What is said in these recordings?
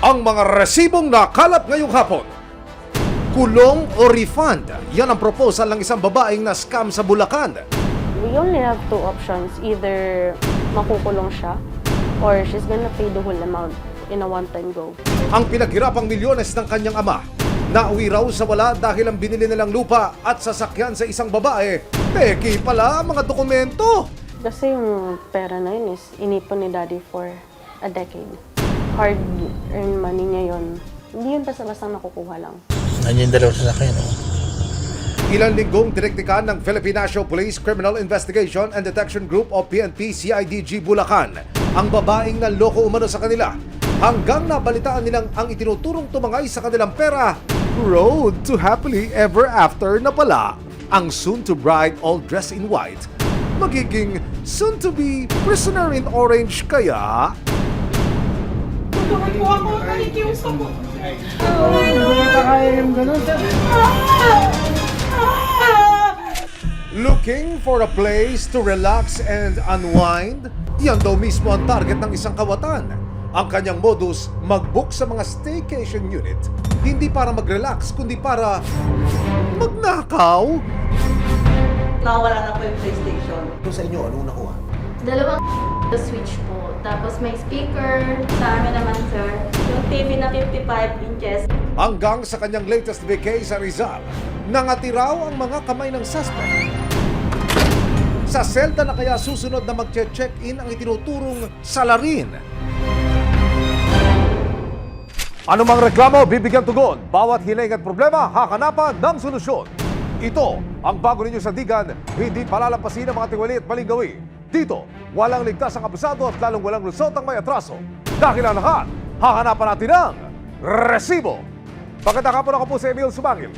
Ang mga resibong nakalap ngayong hapon. Kulong o refund? Yan ang proposal ng isang babaeng na scam sa Bulacan. We only have two options. Either makukulong siya or she's gonna pay the whole amount in a one-time go. Ang pinaghirapang milyones ng kanyang ama, nauwi raw sa wala dahil ang binili nilang lupa at sasakyan sa isang babae, peki pala ang mga dokumento. Kasi yung pera na yun is inipon ni Daddy for a decade. Hard-earned money niya yun. Hindi yun basta-basta nakukuha lang. Nandiyan yung dalawa sasakyan, no? Ilang linggong direktikan ng Philippine National Police Criminal Investigation and Detection Group o PNP-CIDG Bulacan ang babaeng naloko umano sa kanila hanggang nabalitaan nilang ang itinuturong tumangay sa kanilang pera. Road to happily ever after na pala ang soon-to-bride all dressed in white. Magiging soon-to-be prisoner in orange kaya? Tulungan po ako, nakikiusap po. Looking for a place to relax and unwind? Yan daw mismo ang target ng isang kawatan. Ang kanyang modus, mag-book sa mga staycation unit, hindi para mag-relax, kundi para magnakaw. Nawala na po yung PlayStation. Kung sa inyo, anong nakuha? Dalawang switch po. Tapos may speaker. Sa amin naman, sir. Yung TV na 55 inches. Hanggang sa kanyang latest vacay sa Rizal, nangati raw ang mga kamay ng suspect. Sa selda na kaya susunod na mag-check-in ang itinuturong salarin. Anumang reklamo, bibigyan tugon. Bawat hiling at problema, hakanapan ng solusyon. Ito ang bago ninyo sandigan, hindi palalampasin ang mga tiwali at maling gawi. Dito, walang ligtas ang abusado at lalong walang lusot ang may atraso. Dahil ang lahat, hahanapan natin ng resibo. Pagkatapos ako po si Emil Sumangil.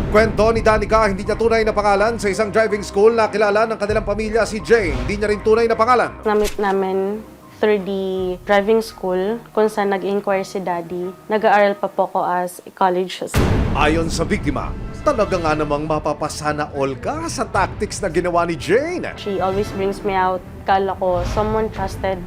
Kwento ni Danica, hindi niya tunay na pangalan sa isang driving school na kilala ng kanilang pamilya si Jane. Hindi niya rin tunay na pangalan. Namit namin through the driving school kung saan nag-inquire si Daddy. Nag-aaral pa po ko as a college. Ayon sa biktima, talaga nga namang mapapasana all ka sa tactics na ginawa ni Jane. She always brings me out. Kala ko someone trusted.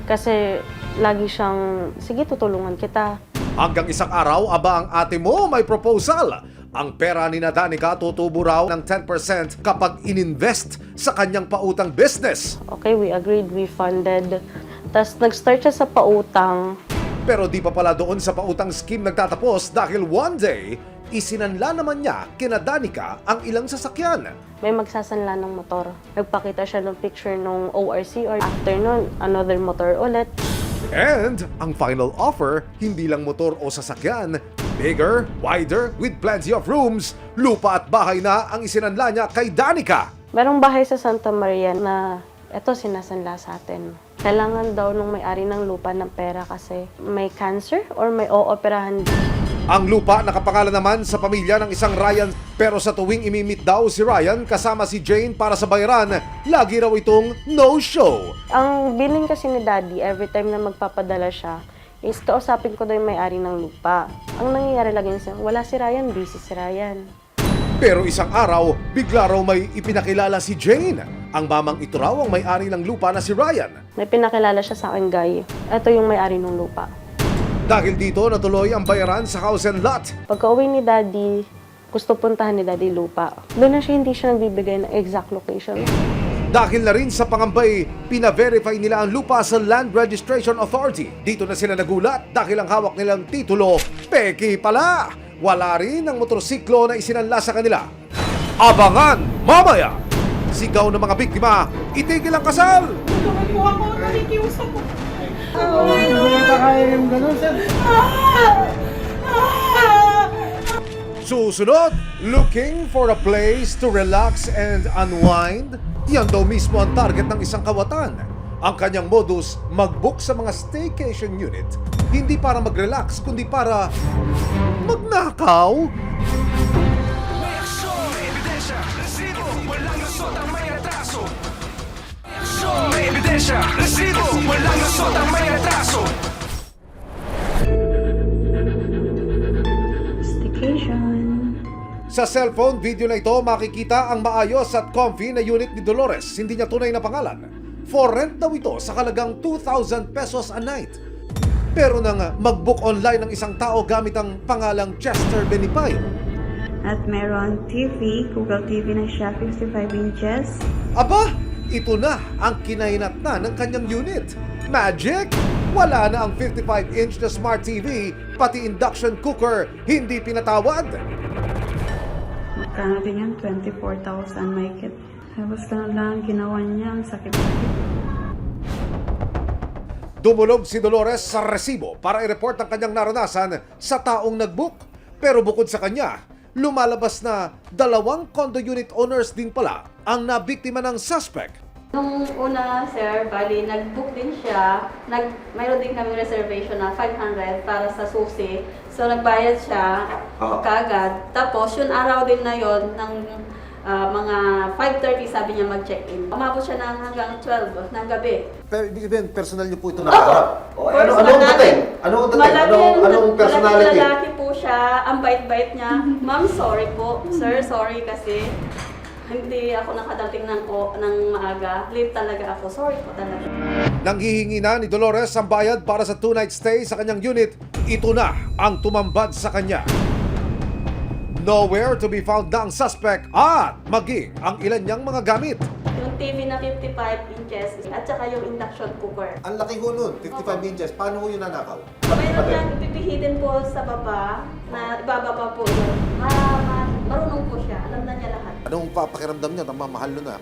Kasi lagi siyang, sige tutulungan kita. Hanggang isang araw, aba ang ate mo may proposal. Ang pera ni Danica tutubo raw ng 10% kapag ininvest sa kanyang pautang business. Okay, we agreed, we funded. Tapos nag-start siya sa pautang. Pero di pa pala doon sa pautang scheme nagtatapos dahil one day, isinanla naman niya kina Danica ang ilang sasakyan. May magsasanla ng motor. Nagpakita siya ng picture ng ORC or after nun, another motor ulit. And ang final offer, hindi lang motor o sasakyan, bigger, wider, with plenty of rooms, lupa at bahay na ang isinanla niya kay Danica. Merong bahay sa Santa Maria na eto sinasanla sa atin. Kailangan daw nung may-ari ng lupa ng pera kasi may cancer or may ooperahan. Ang lupa nakapangalan naman sa pamilya ng isang Ryan, pero sa tuwing imimit daw si Ryan kasama si Jane para sa bayaran, lagi raw itong no-show. Ang billing kasi ni Daddy, every time na magpapadala siya, is kausapin ko daw yung may-ari ng lupa. Ang nangyayari lagi niya, wala si Ryan, busy si Ryan. Pero isang araw, bigla raw may ipinakilala si Jane. Ang mamang ito raw ang may-ari ng lupa na si Ryan. May pinakilala siya sa akin, guy. Ito yung may-ari ng lupa. Dahil dito natuloy ang bayaran sa house and lot. Pagka-uwi ni Daddy, gusto puntahan ni Daddy lupa. Doon na siya, hindi siya nagbibigay ng exact location. Dahil na rin sa pangambay, pina-verify nila ang lupa sa Land Registration Authority. Dito na sila nagulat dahil ang hawak nilang titulo, peki pala. Wala rin ang motorsiklo na isinanla sa kanila. Abangan mamaya! Sigaw ng mga biktima, itigil ang kasal! Tulungan po ako, nakikiusap po. Susunod, looking for a place to relax and unwind? Yan daw mismo ang target ng isang kawatan. Ang kanyang modus, mag-book sa mga staycation unit, hindi para mag-relax, kundi para magnakaw. May aksyon, may ebidensya, resibo, walang lusot ang may atraso. May aksyon, may ebidensya, resibo, walang lusot ang may atraso. Sa cellphone video na ito, makikita ang maayos at comfy na unit ni Dolores. Hindi niya tunay na pangalan. For rent daw ito sa halagang 2,000 pesos a night. Pero nang mag-book online ng isang tao gamit ang pangalang Chester Benipay, At meron TV, Google TV na siya, 55 inches. aba, ito na ang kinahinatnan ng kanyang unit. Magic! Wala na ang 55-inch na smart TV, pati induction cooker, hindi pinatawad. Magkano din yan? 24,000 mahigit. Tapos lang ginawa niya, ang sakit. Dumulog si Dolores sa resibo para i-report ang kanyang naranasan sa taong nag-book. Pero bukod sa kanya, lumalabas na 2 condo unit owners din pala ang nabiktima ng suspect. Nung una, sir, bali, nag-book din siya. Mayroon din kami reservation na 500 para sa susi. So, nagbayad siya kagad. Tapos, yun araw din na yon ng mga 5:30 sabi niya mag-check-in. Umabot siya ng hanggang 12 ng gabi. Pero ibig sabihin, personal niyo po ito nakaharap. Anong dating? Anong Malaking lalaki po siya. Ang bait-bait niya. Ma'am, sorry po. Sir, sorry kasi hindi ako nakadating ng maaga. Late talaga ako. Sorry po talaga. Nanghihingi na ni Dolores ang bayad para sa 2-night stay sa kanyang unit. Ito na ang tumambad sa kanya. Nowhere to be found na ang suspect at maging ang ilan niyang mga gamit. Yung TV na 55 inches at saka yung induction cooker. Ang laki ho nun, 55 inches. Paano ho yun nanakaw? Mayroon niyang ipipihitin po sa baba na ibababa po yun. Marunong po siya. Alam na niya lahat. Anong papakiramdam niya? Mahal nun na.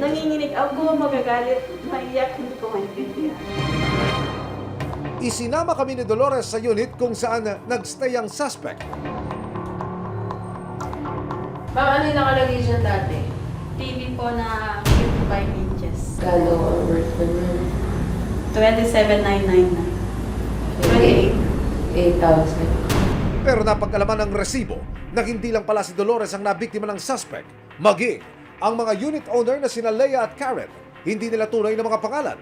Nanginginig ako, magagalit, maiyak, hindi ko maintindihan. Isinama kami ni Dolores sa unit kung saan nagstay ang suspect. Ma'am, ano yung nakalagay dyan dati? TV po na 55 inches. Galo or worth for me? 27,999. 8,000. Pero napag-alaman ng resibo na hindi lang pala si Dolores ang nabiktima ng suspect, maging ang mga unit owner na sina Leia at Karen, hindi nila tunay na mga pangalan.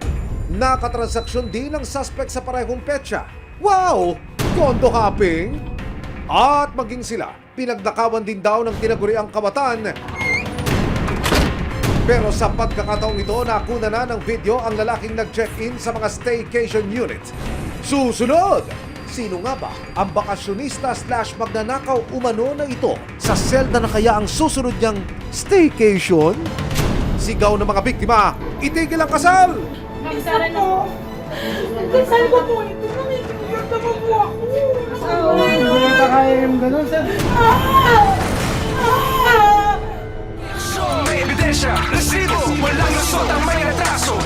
Nakatransaksyon din ng suspect sa parehong petsa. Wow! Condo hopping! At maging sila, pinagnakawan din daw ng tinaguriang kawatan. Pero sa pagkakataong ito, nakuna na ng video ang lalaking nag-check-in sa mga staycation unit. Susunod! Sino nga ba ang bakasyonista/magnanakaw umano na ito? Sa selda na kaya ang susunod niyang staycation? Sigaw ng mga biktima, itigil ang kasal! Minsan po. Minsan ko po ito. Nakikiusap naman po ako. Hindi pa kaya yung ganun, sir. May ebidensya, resibo, walang lusot ang may atraso.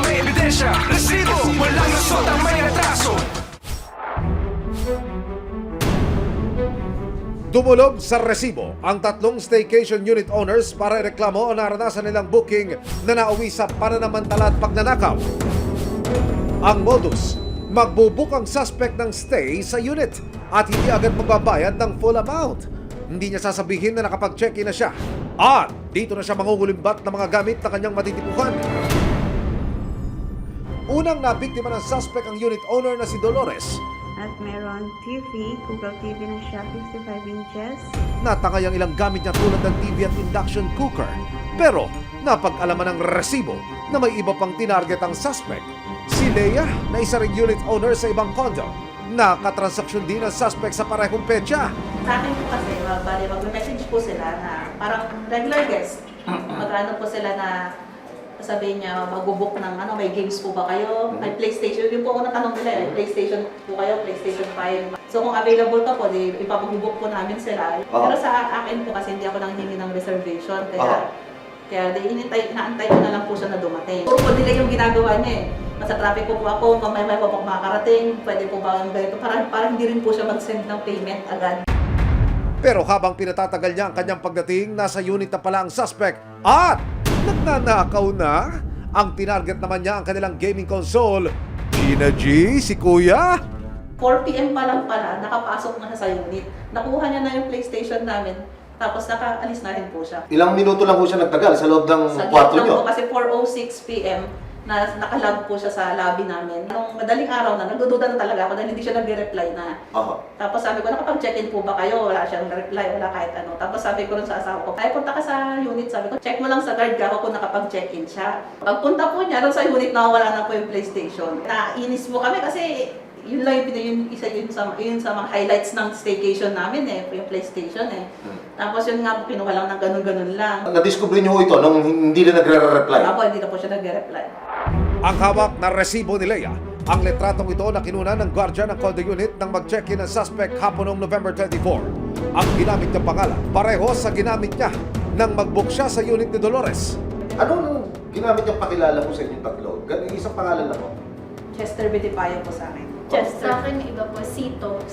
May ebidensya, resibo, walang lusot ang may atraso. Dumulog sa resibo ang 3 staycation unit owners para ireklamo o naranasan nilang booking na nauwi sa pananamantala at pagnanakaw. Ang modus, magbubuk ang suspect ng stay sa unit at hindi agad magbabayad ng full amount. Hindi niya sasabihin na nakapag-check-in na siya at dito na siya mangungulimbat ng mga gamit na kanyang matitipukan. Unang nabiktima ng suspect ang unit owner na si Dolores. At meron TV, Google TV na siya, 55 inches. Natangay ang ilang gamit niya tulad ng TV at induction cooker. Pero napag-alaman ng resibo na may iba pang tinarget ang suspect. Si Leia na isa ring unit owner sa ibang condo. Nakatransaksyon din ang suspect sa parehong petsa. Sa akin po kasi, bali, mag-message po sila na parang regular guest. Mag-ano po sila na sabihin niya, mag-book ng may games po ba kayo? May PlayStation. Yung po ako natanong nila, PlayStation po kayo, PlayStation 5. So kung available pa po, ipapag-book po namin sila. Pero sa akin po kasi hindi ako nang hingi ng reservation. Kaya inaantay ko na lang po siya na dumating. Puro po nila yung ginagawa niya eh. Nasa traffic po ako, kung may po ako makakarating, pwede po ba yung ganito? Para hindi rin po siya mag-send ng payment agad. Pero habang pinatatagal niya ang kanyang pagdating, nasa unit na pala ang suspect at nagnanakaw na. Ang tinarget naman niya ang kanilang gaming console. Gina G, si Kuya. 4 PM pa lang pala, nakapasok na siya sa unit. Nakuha niya na yung PlayStation namin, tapos nakaalis na rin po siya. Ilang minuto lang po siya nagtagal sa loob ng Sa kwarto gate lang nyo? po kasi 4:06 PM, na nakalog po siya sa lobby namin. Nung madaling araw na, nagdududa na talaga ako dahil hindi siya nag-reply na. Tapos sabi ko, nakapag-check-in po ba kayo? Wala siyang reply, wala kahit ano. Tapos sabi ko rin sa asawa ko, ay punta ka sa unit. Sabi ko, check mo lang sa guard ka kung nakapag-check-in siya. Pagpunta po niya, doon sa unit, nawawala na po yung PlayStation. Nainis po kami kasi yun lang yung isa yun sa mga highlights ng staycation namin yung PlayStation Tapos yun nga po, kinuha lang ng ganun-ganun lang. Na-discover niyo ito nung hindi na nagre-reply? Apo, hindi na po siya nagre-reply. Ang hawak na resibo ni Leia, ang letratong ito na kinuna ng gwardiya ng condo unit nang mag-check-in ang suspect hapon noong November 24. Ang ginamit niyang pangalan, pareho sa ginamit niya nang mag-book siya sa unit ni Dolores. Ano nung ginamit niyang pakilala mo sa inyong tatlo? Isang pangalan lang mo? Chester Bitipayo po sa akin. Sa akin, iba po, Sito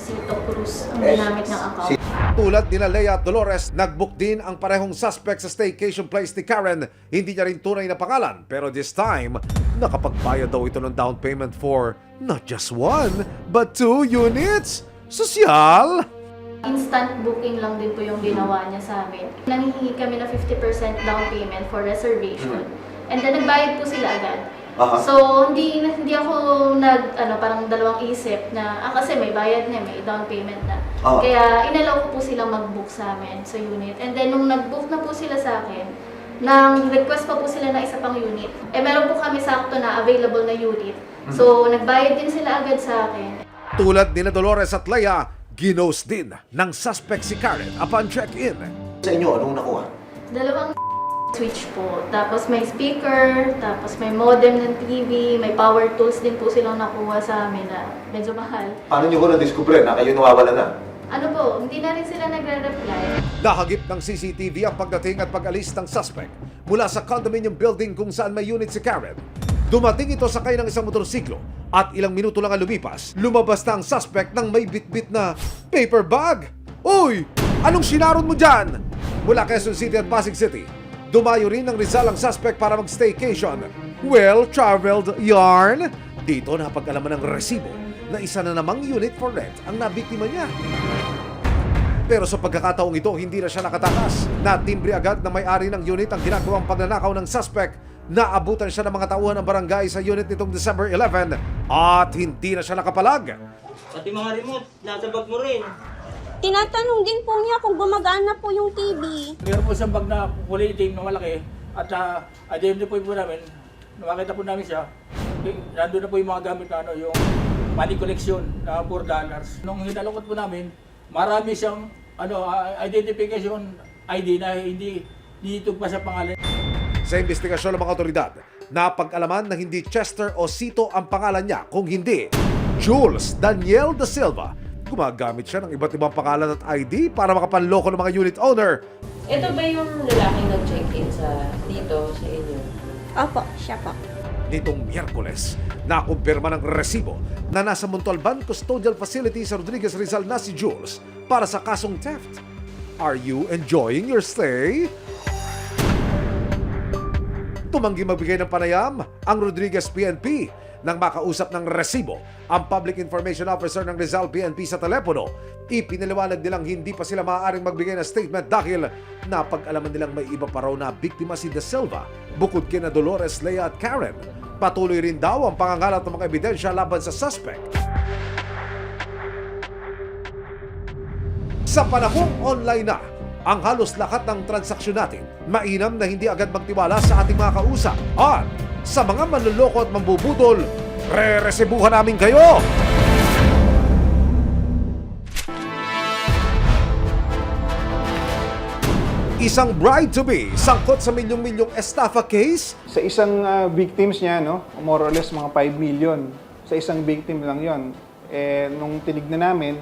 Cruz ang ginamit ng account. Tulad nila Leia at Dolores, nag-book din ang parehong suspect sa staycation place ni Karen. Hindi niya rin tunay na pangalan, pero this time, nakapagbayad daw ito ng down payment for not just 1, but 2 units. Sosyal! Instant booking lang din po yung ginawa niya sa amin. Nanghihingi kami na 50% down payment for reservation. And then nagbayad po sila agad. So, hindi ako parang dalawang isip na, kasi may bayad na, may down payment na. Kaya, inalaw ko po silang mag-book sa amin sa unit. And then, nung nag-book na po sila sa akin, nang request pa po sila na isa pang unit. Meron po kami sakto na available na unit. So, nagbayad din sila agad sa akin. Tulad nila Dolores at Leia, ginos din ng suspect si Karen upon check-in. Sa inyo, anong nakuha? Dalawang switch po. Tapos may speaker, tapos may modem ng TV, may power tools din po silang nakuha sa amin na medyo mahal. Paano nyo ko na-discover na kayo nawawala na? Ano po, hindi na rin sila nagre-reply. Nahagip ng CCTV ang pagdating at pag-alis ng suspect mula sa condominium building kung saan may unit si Karen. Dumating ito sakay ng isang motorsiklo at ilang minuto lang ang lumipas, lumabas na ang suspect ng may bitbit na paper bag. Uy! Anong sinaron mo dyan? Mula Quezon City at Pasig City, dumayo rin ng Rizal ang suspect para mag-staycation. Well-traveled yarn. Dito napag-alaman ng resibo na isa na namang unit for rent ang nabiktima niya. Pero sa pagkakataong ito, hindi na siya nakatakas. Natimbre agad na may-ari ng unit ang ginagawang pagnanakaw ng suspect. Naabutan siya ng mga tauhan ng barangay sa unit nitong December 11 at hindi na siya nakapalag. Pati mga remote, nasa bag mo rin. Tinatanong din po niya kung gumagana po yung TV. Meron po siyang bag na kulay itim na malaki at identify po namin, nakakita po namin siya. Nandun na po yung mga gamit na yung money collection na $4. Nung hinalukot po namin, marami siyang identification ID na hindi tugma sa pangalan. Sa investigasyon ng mga otoridad, napag-alaman na hindi Chester o Sito ang pangalan niya, kung hindi Jules Daniel Da Silva. Gumagamit siya ng iba't ibang pangalan at ID para makapanloko ng mga unit owner. Ito ba yung lalaking nag-check-in dito sa inyo? Opo, siya po. Nitong Miyerkules, nakumpirma ng resibo na nasa Montalban Custodial Facility sa Rodriguez Rizal na si Jules para sa kasong theft. Are you enjoying your stay? Tumanggi magbigay ng panayam ang Rodriguez PNP nang makausap ng resibo ang Public Information Officer ng Rizal PNP sa telepono. Ipinaliwanag nilang hindi pa sila maaaring magbigay ng statement dahil napag-alaman nilang may iba pa raw na biktima si Da Silva bukod kina Dolores, Leia at Karen. Patuloy rin daw ang pangangalat ng mga ebidensya laban sa suspect. Sa panahong online na ang halos lahat ng transaksyon natin, mainam na hindi agad magtiwala sa ating mga kausap. At sa mga manluloko at mambubudol, re-resibuhan namin kayo! Isang bride-to-be sangkot sa milyong-milyong estafa case? Sa isang victims niya, more or less mga 5 million. Sa isang victim lang yon. Nung tinignan namin,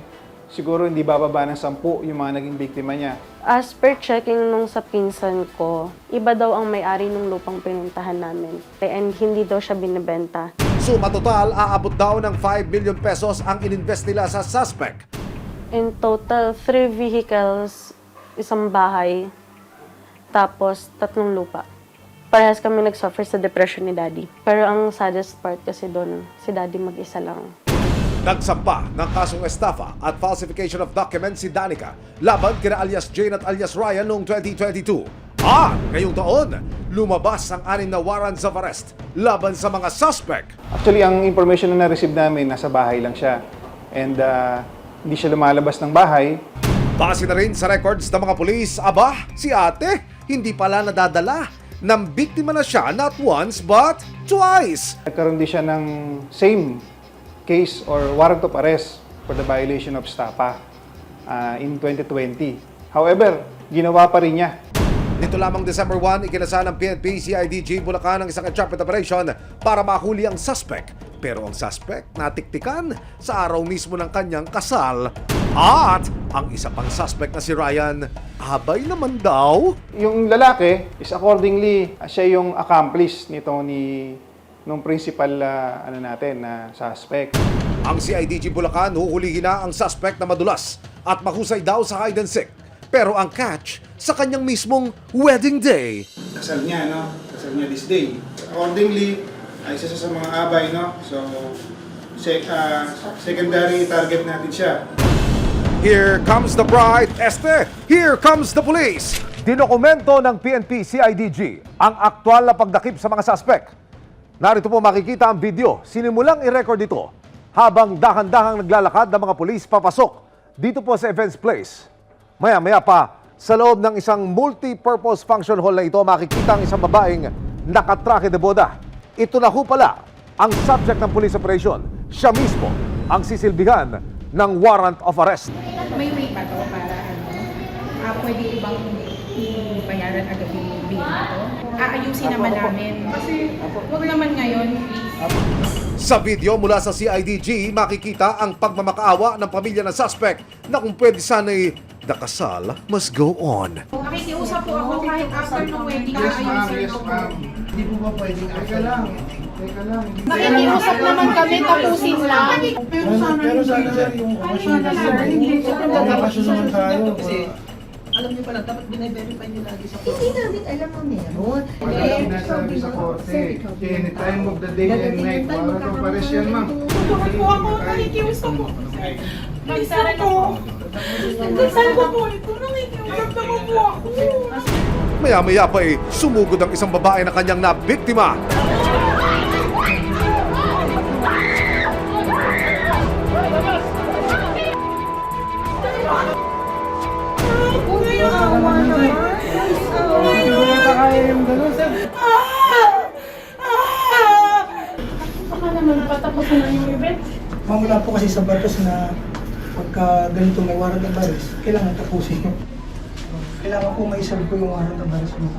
siguro hindi bababa ng 10 yung mga naging biktima niya. As per checking nung sa pinsan ko, iba daw ang may-ari ng lupang pinuntahan namin. And hindi daw siya binibenta. Suma total, aabot daw ng 5 million pesos ang ininvest nila sa suspect. In total, 3 vehicles, isang bahay, tapos 3 lupa. Parehas kami nag-suffer sa depression ni Daddy. Pero ang saddest part kasi doon, si Daddy mag-isa lang. Nagsampa ng kasong estafa at falsification of documents si Danica laban kina alias Jane at alias Ryan noong 2022. At ngayong taon, lumabas ang 6 na warrants of arrest laban sa mga suspect. Actually, ang information na na-receive namin, nasa bahay lang siya. And hindi siya lumalabas ng bahay. Base na rin sa records ng mga pulis, aba, si ate, hindi pala nadadala ng biktima na siya not once but twice. Nagkaroon din siya ng same case or warrant of arrest for the violation of STAPA in 2020. However, ginawa pa rin niya. Nito lamang December 1, ikinasa ng PNP CIDG Bulacan ang isang entrapment operation para mahuli ang suspect. Pero ang suspect natiktikan sa araw mismo ng kanyang kasal. At ang isa pang suspect na si Ryan, abay naman daw. Yung lalaki is accordingly, siya yung accomplice nung principal suspect. Ang CIDG Bulacan huhulihin na ang suspect na madulas at mahusay daw sa hide and seek. Pero ang catch sa kanyang mismong wedding day. Kasal niya, no? Kasal niya this day. Accordingly, ay isa sa mga abay, no? So, secondary target natin siya. Here comes the bride, Este! Here comes the police! Dinokumento ng PNP CIDG ang aktwal na pagdakip sa mga suspect. Narito po makikita ang video. Sinimulang i-record ito habang dahan-dahang naglalakad ng mga pulis papasok dito po sa Events Place. Maya-maya pa, sa loob ng isang multi-purpose function hall na ito, makikita ang isang babaeng nakatrake de boda. Ito na ho pala ang subject ng police operation. Siya mismo ang sisilbihan ng warrant of arrest. May way pa to para pwede ibang bayaran agad yung bill na to. Aayusin naman namin. Kasi huwag naman ngayon, please. Sa video mula sa CIDG, makikita ang pagmamakaawa ng pamilya ng suspect na kung pwede sana'y the kasal must go on. Nakikiusap po ako kahit after ng wedding, aayusin ko. Hindi po ba pwedeng teka lang. Nakikiusap naman kami, tapusin lang. Pero sana yung okasyon na okasyon naman tayo. Alam niyo pala, dapat bine-verify niyo lagi sa Hindi namin alam mo meron. Wala sinasabi sa korte. Any time of the day and night, warrant of arrest yan, ma'am. Bakit po ako nakikiusap po? Minsan po. Minsan ko po ito, nakikiusap naman po ako. Maya-maya pa sumugod ang isang babae na kanyang nabiktima. Kuya, awa naman. Baka naman patapos na yung event. Mamula po kasi sa batas na pagka ganito may warrant of arrest, kailangan tapusin. Kailangan po may-serve po yung warrant of arrest mo.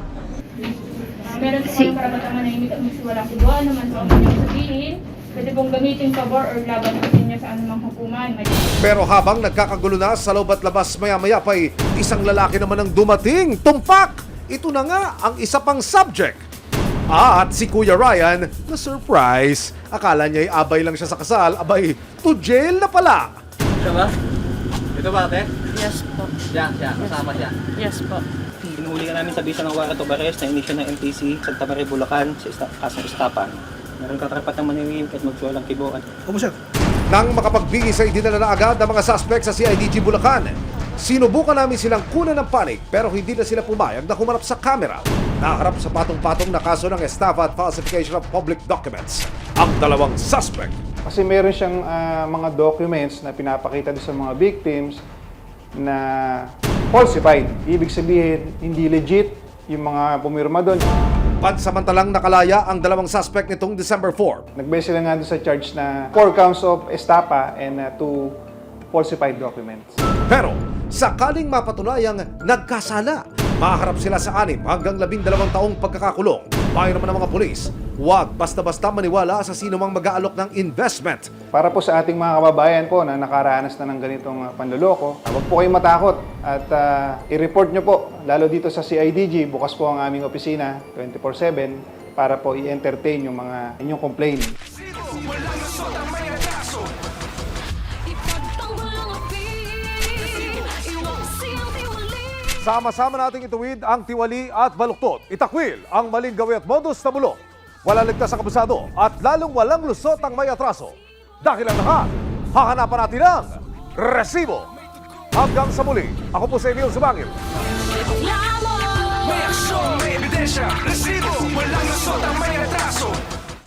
Meron po kayong karapatang manahimik at magsiwalang kudwa naman po ang kanyang sabihin. Pwede pong gamitin pabor or laban po niya sa anumang hukuman. Pero habang nagkakagulo na sa loob at labas, maya-maya pa isang lalaki naman ang dumating. Tumpak! Ito na nga ang isa pang subject. At si Kuya Ryan na surprise. Akala niya ay abay lang siya sa kasal. Abay, to jail na pala. Siya ba? Ito ba, ate? Yes po. Siya, kasama siya. Yes po. Pinuhuli ka namin sa bisa ng warrant of arrest na inisyo ng MTC sa Santa Maria, Bulacan sa kasong Estapan. Meron ka karapat ng manimim kahit magsuwalang kibuan. Opo, sir. Nang makapagbigay sa idinala na agad ng mga suspect sa CIDG Bulacan, sinubukan namin silang kunan ng panig pero hindi na sila pumayag na humarap sa camera. Nakaharap sa patong-patong na kaso ng estafa at falsification of public documents ang dalawang suspect. Kasi meron siyang mga documents na pinapakita doon sa mga victims na falsified. Ibig sabihin, hindi legit yung mga pumirma doon. Pansamantalang nakalaya ang dalawang suspect nitong December 4. Nagbase sila nga doon sa charge na 4 counts of estafa and 2 falsified documents. Pero sakaling mapatunayang nagkasala, maharap sila sa 6 hanggang 12 taong pagkakakulong. Payo naman ng mga pulis, huwag basta-basta maniwala sa sino mang mag-aalok ng investment. Para po sa ating mga kababayan po na nakaranas na ng ganitong panloloko, huwag po kayong matakot at i-report nyo po, lalo dito sa CIDG, bukas po ang aming opisina 24/7 para po i-entertain yung mga inyong complaint. Walang lusot ang may atraso. Sama-sama nating ituwid ang tiwali at baluktot. Itakwil ang maling gawi at modus na bulok. Walang ligtas ang kabusado at lalong walang lusot ang may atraso. Dahil ang lahat, hahanapan natin ang resibo. Hanggang sa muli, ako po si Emil Sumangil. May aksyon! Reaksyon, may ebidensya, resibo, walang lusot ang may atraso.